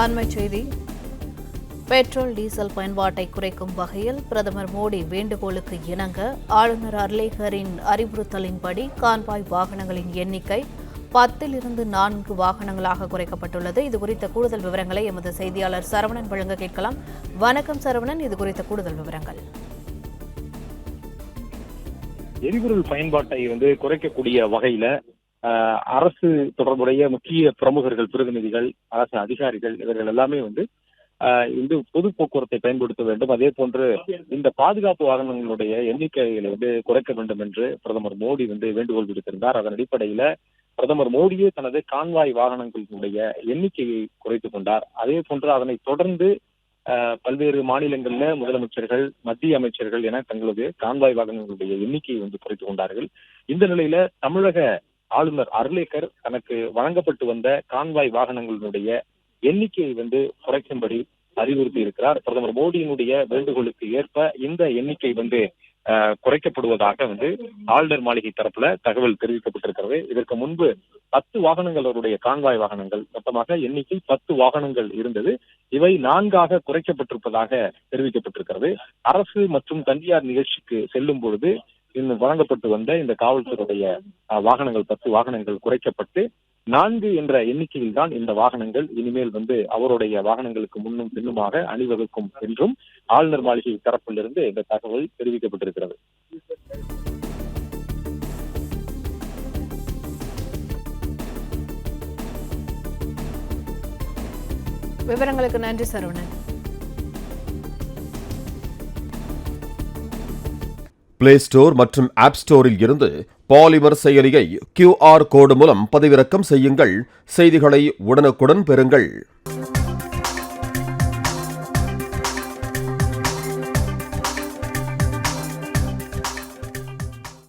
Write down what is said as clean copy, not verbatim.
அண்மைச் செய்தி. Petrol diesel பயன்பாட்டை குறைக்கும் வகையில் பிரதமர் மோடி வேண்டுகோளுக்கு இணங்க ஆளுநர் அர்லேகரின் அறிவுறுத்தலின்படி கான்வாய் வாகனங்களின் எண்ணிக்கை 10 4 வாகனங்களாக குறைக்கப்பட்டுள்ளது. இதுகுறித்த கூடுதல் விவரங்களை எமது செய்தியாளர் சரவணன் வழங்க கேட்கலாம். வணக்கம் சரவணன், இதுகுறித்த கூடுதல் விவரங்கள். எரிபொருள் பயன்பாட்டை குறைக்கக்கூடிய வகையில அரசு தொடர்புடைய முக்கிய பிரமுகர்கள், பிரதிநிதிகள், அரசு அதிகாரிகள் இவர்கள் எல்லாமே பொது போக்குவரத்தை பயன்படுத்த வேண்டும். அதே போன்று இந்த பாதுகாப்பு வாகனங்களுடைய எண்ணிக்கைகளை குறைக்க வேண்டும் என்று பிரதமர் மோடி வேண்டுகோள் விடுத்திருந்தார். அதன் அடிப்படையில பிரதமர் மோடியே தனது கான்வாய் வாகனங்களுடைய எண்ணிக்கையை குறைத்துக் கொண்டார். அதே போன்று அதனை தொடர்ந்து பல்வேறு மாநிலங்கள்ல முதலமைச்சர்கள், மத்திய அமைச்சர்கள் என தங்களது கான்வாய் வாகனங்களுடைய எண்ணிக்கையை குறைத்துக் கொண்டார்கள். இந்த நிலையில தமிழக ஆளுநர் அர்லேகர் தனக்கு வழங்கப்பட்டு வந்த கான்வாய் வாகனங்களுடைய எண்ணிக்கையை குறைக்கும்படி அறிவுறுத்தி இருக்கிறார். பிரதமர் மோடியினுடைய வேண்டுகோளுக்கு ஏற்ப இந்த எண்ணிக்கை குறைக்கப்படுவதாக ஆளுநர் மாளிகை தரப்புல தகவல் தெரிவிக்கப்பட்டிருக்கிறது. இதற்கு முன்பு 10 வாகனங்கள் அவருடைய கான்வாய் வாகனங்கள், மொத்தமாக எண்ணிக்கை 10 வாகனங்கள் இருந்தது. இவை 4ஆக குறைக்கப்பட்டிருப்பதாக தெரிவிக்கப்பட்டிருக்கிறது. அரசு மற்றும் தனியார் நிகழ்ச்சிக்கு செல்லும் பொழுது இன்னும் வழங்கப்பட்டு வந்த இந்த காவல்துறையுடைய வாகனங்கள் 10 வாகனங்கள் குறைக்கப்பட்டு 4 என்ற எண்ணிக்கையில் தான் இந்த வாகனங்கள் இனிமேல் அவருடைய வாகனங்களுக்கு முன்னும் பின்னுமாக அணிவகுக்கும் என்றும் ஆளுநர் மாளிகை தரப்பிலிருந்து இந்த தகவல் தெரிவிக்கப்பட்டிருக்கிறது. விவரங்களுக்கு நன்றி சரவணன். பிளே ஸ்டோர் மற்றும் ஆப் ஸ்டோரில் இருந்து பாலிமர் செயலியை QR கோடு மூலம் பதிவிறக்கம் செய்யுங்கள். செய்திகளை உடனுக்குடன் பெறுங்கள்.